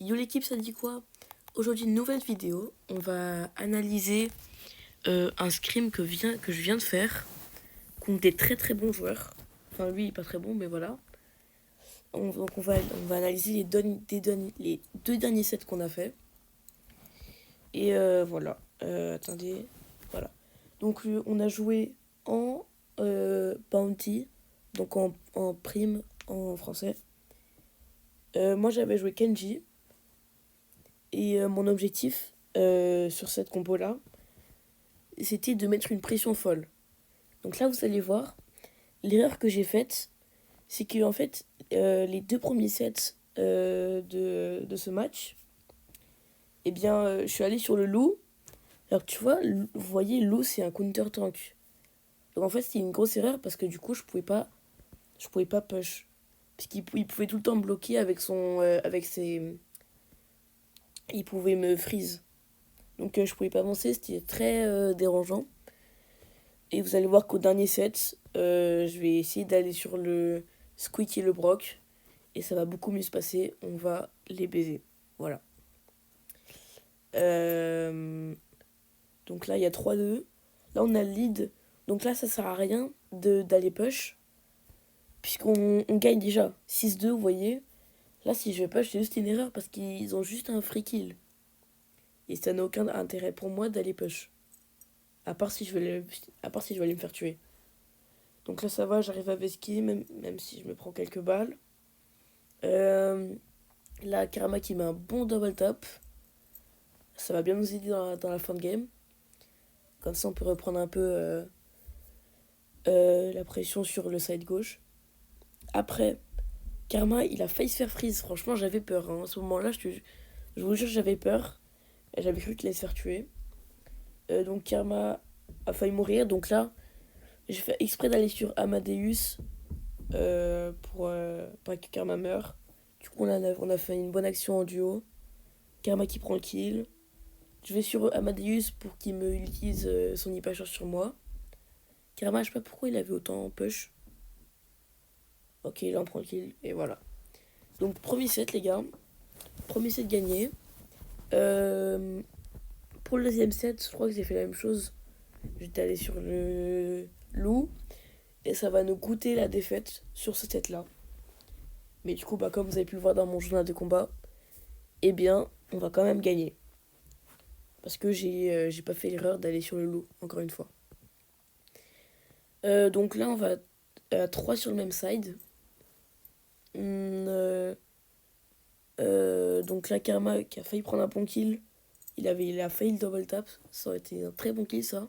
Yo l'équipe, ça dit quoi? Aujourd'hui, une nouvelle vidéo. On va analyser un scrim que je viens de faire contre des très très bons joueurs. Enfin, lui, il est pas très bon, mais voilà. Donc, on va analyser les deux derniers sets qu'on a fait. Et voilà. Attendez. Voilà. Donc, on a joué en Bounty, donc en prime en français. Moi, j'avais joué Kenji. Et mon objectif sur cette compo-là, c'était de mettre une pression folle. Donc là, vous allez voir, l'erreur que j'ai faite, c'est que en fait, les deux premiers sets de ce match, eh bien, je suis allé sur le loup. Alors tu vois, vous voyez, loup, c'est un counter-tank. Donc en fait, c'était une grosse erreur parce que du coup, je pouvais pas push. Parce qu'il pouvait tout le temps me bloquer avec avec ses... Il pouvait me freeze. Donc je pouvais pas avancer, c'était très dérangeant. Et vous allez voir qu'au dernier set, je vais essayer d'aller sur le Squeak et le Brock. Et ça va beaucoup mieux se passer. On va les baiser. Voilà. Donc là, il y a 3-2. Là, on a le lead. Donc là, ça sert à rien d'aller push. Puisqu'on gagne déjà 6-2, vous voyez. Là, si je vais push, c'est juste une erreur parce qu'ils ont juste un free kill. Et ça n'a aucun intérêt pour moi d'aller push. À part si je vais aller me faire tuer. Donc là, ça va, j'arrive à vesquer, même si je me prends quelques balles. Là, Karma qui met un bon double top. Ça va bien nous aider dans la fin de game. Comme ça, on peut reprendre un peu la pression sur le side gauche. Après, Karma, il a failli se faire freeze. Franchement, j'avais peur. Hein. À ce moment-là, je vous jure, j'avais peur. J'avais cru qu'il allait se faire tuer. Donc, Karma a failli mourir. Donc là, j'ai fait exprès d'aller sur Amadeus pour pas que Karma meure. Du coup, on a fait une bonne action en duo. Karma qui prend le kill. Je vais sur Amadeus pour qu'il me utilise son hyper charge sur moi. Karma, je sais pas pourquoi il avait autant push. Ok, là on prend le kill et voilà. Donc premier set les gars. Premier set gagné. Pour le deuxième set, je crois que j'ai fait la même chose. J'étais allé sur le loup. Et ça va nous coûter la défaite sur ce set là. Mais du coup, bah, comme vous avez pu le voir dans mon journal de combat, eh bien, on va quand même gagner. Parce que j'ai pas fait l'erreur d'aller sur le loup, encore une fois. Donc là, on va à 3 sur le même side. Donc là, Karma qui a failli prendre un bon kill. Il a failli le double tap. Ça aurait été un très bon kill, ça.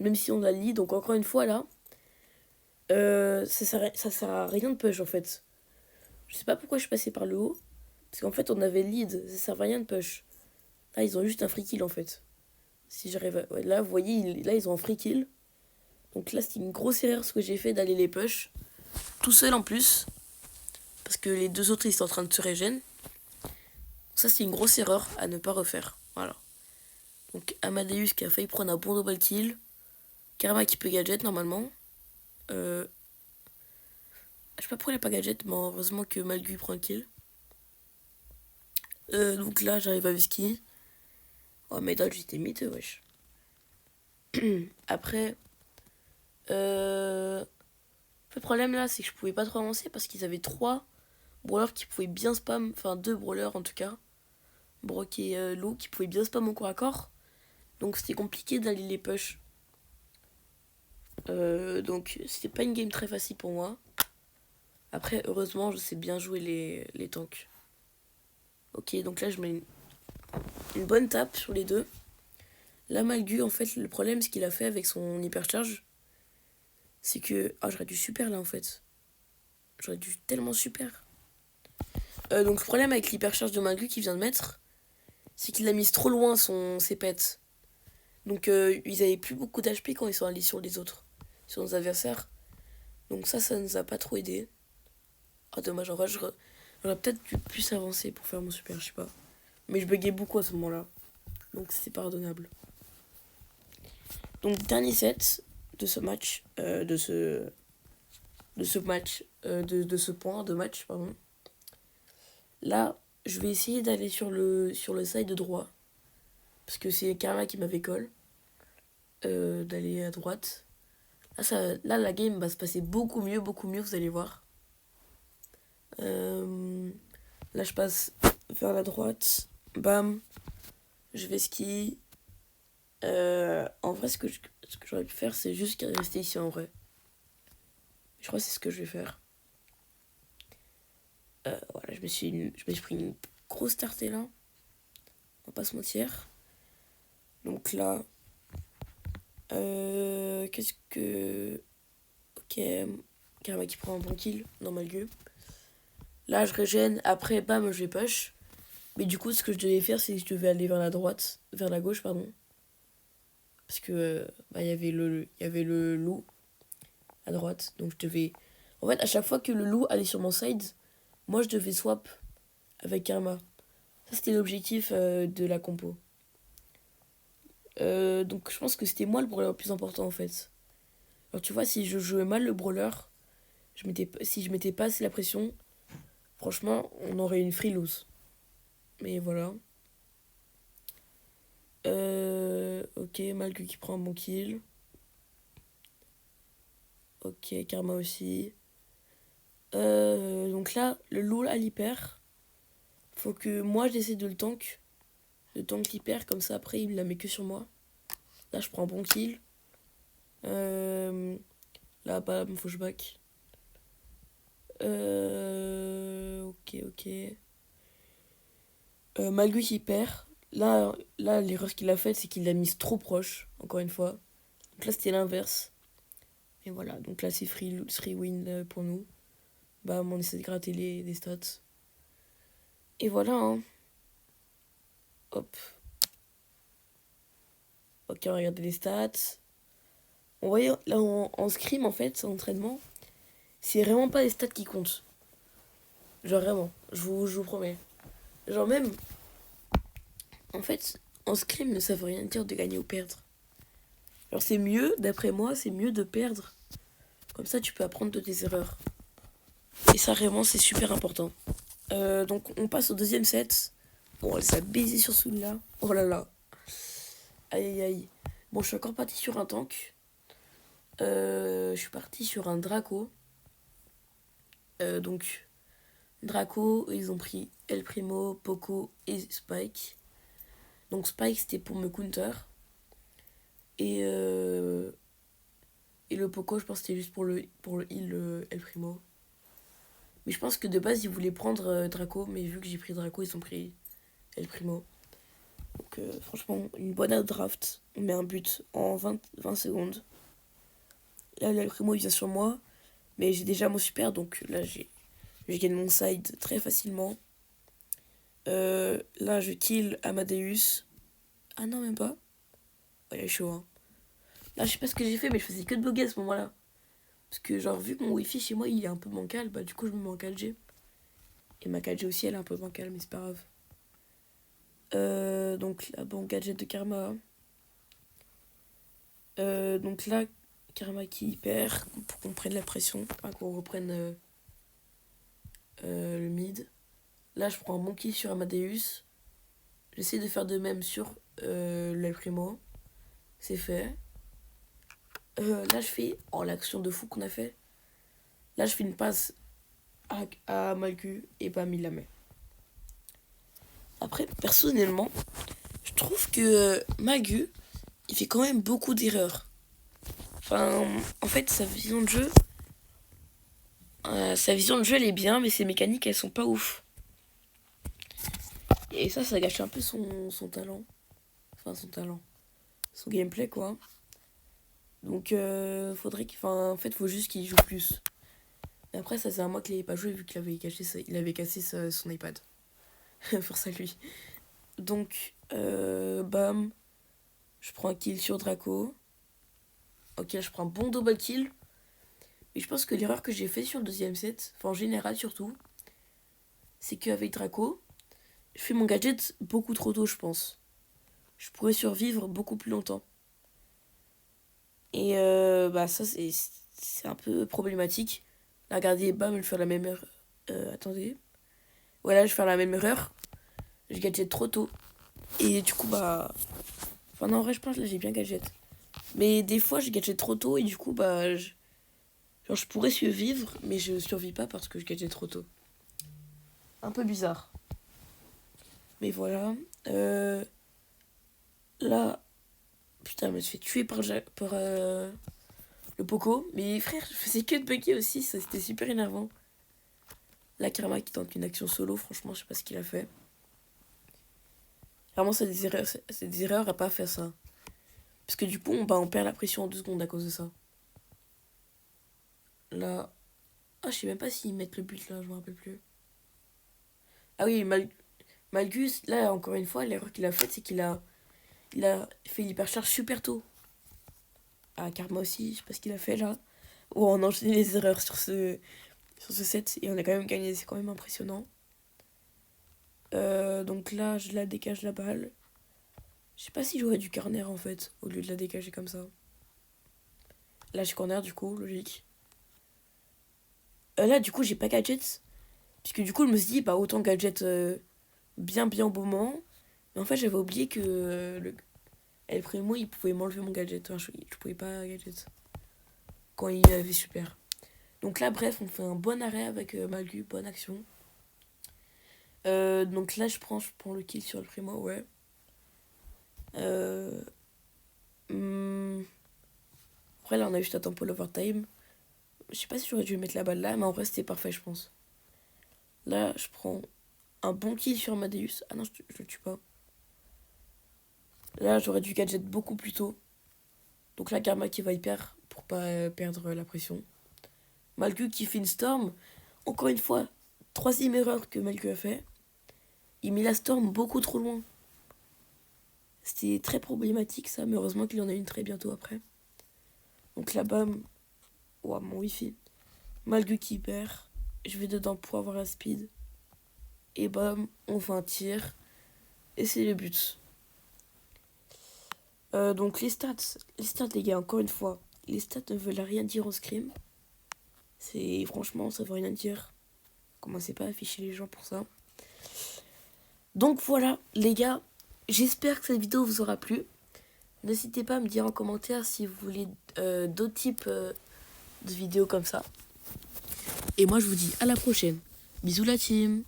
Même si on a le lead. Donc encore une fois, là, ça sert à rien de push, en fait. Je sais pas pourquoi je suis passé par le haut. Parce qu'en fait, on avait le lead. Ça sert à rien de push. Là, ils ont juste un free kill, en fait. Si j'arrive à... Ouais, là, vous voyez, là, ils ont un free kill. Donc là, c'est une grosse erreur ce que j'ai fait d'aller les push. Tout seul, en plus. Parce que les deux autres, ils sont en train de se régénérer. Ça, c'est une grosse erreur à ne pas refaire. Voilà. Donc Amadeus qui a failli prendre un bon double kill. Karma qui peut gadget normalement. Je sais pas pourquoi il a pas gadget, mais heureusement que Malgu prend le kill. Donc là, j'arrive à Husky. Oh, mais là, j'étais miteux, wesh. Après, le problème là, c'est que je pouvais pas trop avancer parce qu'ils avaient 3 brawlers qui pouvaient bien spam. Enfin, 2 brawlers en tout cas. Brock et Lou qui pouvaient bien spam au corps à corps. Donc c'était compliqué d'aller les push. Donc c'était pas une game très facile pour moi. Après, heureusement, je sais bien jouer les tanks. Ok, donc là, je mets une bonne tape sur les deux. Là, Malgu, en fait, le problème, ce qu'il a fait avec son hypercharge, c'est que... Ah, j'aurais dû super, là, en fait. J'aurais dû tellement super. Donc, le problème avec l'hypercharge de Malgu qu'il vient de mettre, c'est qu'il a mis trop loin ses pets. Donc, ils avaient plus beaucoup d'HP quand ils sont allés sur les autres, sur nos adversaires. Donc ça nous a pas trop aidé. Ah, dommage, en vrai, j'aurais peut-être dû plus avancer pour faire mon super, je sais pas. Mais je buguais beaucoup à ce moment-là. Donc c'est pardonnable. Donc dernier set de ce match, de ce match, de ce point de match, pardon. Là, je vais essayer d'aller sur le side de droit. Parce que c'est Karma qui m'avait call. D'aller à droite. Là, la game va se passer beaucoup mieux, vous allez voir. Là, je passe vers la droite. Bam. Je vais ski. En vrai, ce que j'aurais pu faire, c'est juste rester ici en vrai. Je crois que c'est ce que je vais faire. Voilà, je me suis pris une grosse tartée là. On va pas se mentir. Donc là, qu'est-ce que... Ok, Karma qui prend un bon kill, normal gueux. Là, je régène. Après, bam, je vais push. Mais du coup, ce que je devais faire, c'est que je devais aller vers la droite. Vers la gauche, pardon. Parce que, il y avait le loup à droite. Donc, je devais... En fait, à chaque fois que le loup allait sur mon side, moi, je devais swap avec Karma. Ça, c'était l'objectif de la compo. Donc, je pense que c'était moi le brawler le plus important, en fait. Alors, tu vois, si je jouais mal le brawler, si je mettais pas assez la pression, franchement, on aurait une free lose. Mais voilà. Ok, Malgu qui prend un bon kill. Ok, Karma aussi. Donc là, le loup à l'hyper. Faut que moi j'essaie de le tank. De tank l'hyper, comme ça après il me la met que sur moi. Là, je prends un bon kill. Là, bam, faut que je back. Ok. Malgré qu'il perd. Là l'erreur qu'il a faite, c'est qu'il l'a mise trop proche, encore une fois. Donc là, c'était l'inverse. Et voilà, donc là, c'est free win pour nous. Bam, on essaie de gratter les stats. Et voilà, hein. Hop. Ok, on va regarder les stats. On voyait là en scrim, en fait, en entraînement, c'est vraiment pas les stats qui comptent. Genre vraiment, je vous promets. Genre même, en fait, en scrim, ça veut rien dire de gagner ou perdre. Alors c'est mieux, d'après moi, c'est mieux de perdre. Comme ça, tu peux apprendre de tes erreurs. Et ça, vraiment, c'est super important. Donc, on passe au deuxième set. Bon, elle s'est baisé sur celui-là. Oh là là. Aïe. Bon, je suis encore parti sur un tank. Je suis parti sur un Draco. Donc, Draco, ils ont pris El Primo, Poco et Spike. Donc, Spike, c'était pour me counter. Et le Poco, je pense que c'était juste pour le heal El Primo. Mais je pense que de base, ils voulaient prendre Draco. Mais vu que j'ai pris Draco, ils ont pris El Primo. Donc, franchement, une bonne draft. On met un but en 20 secondes. Là, El Primo, il vient sur moi. Mais j'ai déjà mon super, donc là, j'ai gagné mon side très facilement. Là, je kill Amadeus. Ah non, même pas. Oh, il est chaud, hein. Là, je sais pas ce que j'ai fait, mais je faisais que de bugger à ce moment-là. Parce que, genre, vu que mon wifi chez moi, il est un peu bancal, bah, du coup, je me mets en 4G. Et ma 4G aussi, elle est un peu bancale, mais c'est pas grave. Donc là, bon, gadget de Karma. Donc là, Karma qui perd pour qu'on prenne la pression, enfin, qu'on reprenne le mid. Là, je prends un bon kill sur Amadeus. J'essaie de faire de même sur l'El Primo. C'est fait. Là, je fais... Oh, l'action de fou qu'on a fait. Là, je fais une passe à Malcu et bam, il la met. Après, personnellement, je trouve que Magu, il fait quand même beaucoup d'erreurs. Enfin, en fait, sa vision de jeu... elle est bien, mais ses mécaniques, elles sont pas ouf. Et ça gâche un peu son talent. Enfin, son talent. Son gameplay, quoi. Donc, faudrait qu'il... Enfin, en fait, faut juste qu'il joue plus. Et après, ça, c'est à moi qu'il n'avait pas joué vu qu'il avait cassé son iPad. Force à lui. Donc, bam. Je prends un kill sur Draco. Ok, là, je prends un bon double kill. Mais je pense que l'erreur que j'ai fait sur le deuxième set, enfin en général surtout, c'est qu'avec Draco, je fais mon gadget beaucoup trop tôt, je pense. Je pourrais survivre beaucoup plus longtemps. Et bah ça, c'est un peu problématique. Là, regardez, bam, je vais faire la même erreur. Attendez. Voilà, je vais faire la même erreur. Je gadget trop tôt. Et du coup, bah... Enfin, non, en vrai, je pense que là, j'ai bien gadget. Mais des fois, je gadget trop tôt et du coup, bah... Genre, je pourrais survivre, mais je survis pas parce que je gadget trop tôt. Un peu bizarre. Mais voilà. Là... Putain, je me suis fait tuer par le Poco. Mais frère, je faisais que de bugger aussi, ça c'était super énervant. La Karma qui tente une action solo, franchement, je sais pas ce qu'il a fait. Vraiment, c'est des erreurs à pas faire ça. Parce que du coup, on perd la pression en 2 secondes à cause de ça. Là... Ah, je sais même pas s'ils mettent le but là, je me rappelle plus. Ah oui, Malgus, là, encore une fois, l'erreur qu'il a faite, c'est il a fait l'hypercharge super tôt. Ah, Karma aussi, je sais pas ce qu'il a fait là. Oh, on a enchaîné les erreurs sur ce set et on a quand même gagné, c'est quand même impressionnant. Donc là, je la dégage la balle. Je sais pas si j'aurais dû corner en fait, au lieu de la dégager comme ça. Là, j'ai corner du coup, logique. Là, du coup, j'ai pas gadget. Puisque du coup, je me suis dit, bah autant gadget bien au bon moment. Mais en fait, j'avais oublié que El Primo, il pouvait m'enlever mon gadget. Enfin, je pouvais pas gadget. Quand il avait super. Donc là, bref, on fait un bon arrêt avec Malgu, bonne action. Donc là, je prends le kill sur El Primo, ouais. Après, là, on a juste un tempo l'overtime. Je sais pas si j'aurais dû mettre la balle là, mais en vrai, c'était parfait, je pense. Là, je prends un bon kill sur Amadeus. Ah non, je le tue pas. Là, j'aurais dû gadget beaucoup plus tôt. Donc là, Karma qui va hyper pour pas perdre la pression. Malgu qui fait une storm. Encore une fois, troisième erreur que Malgu a fait. Il met la storm beaucoup trop loin. C'était très problématique ça, mais heureusement qu'il y en a une très bientôt après. Donc là, bam. Ouah, mon wifi. Malgu qui perd. Je vais dedans pour avoir la speed. Et bam, on fait un tir. Et c'est le but. Donc les stats, les gars, encore une fois, les stats ne veulent rien dire en scrim. C'est franchement, ça veut rien dire. Commencez pas à afficher les gens pour ça. Donc voilà, les gars, j'espère que cette vidéo vous aura plu. N'hésitez pas à me dire en commentaire si vous voulez d'autres types de vidéos comme ça. Et moi, je vous dis à la prochaine. Bisous la team.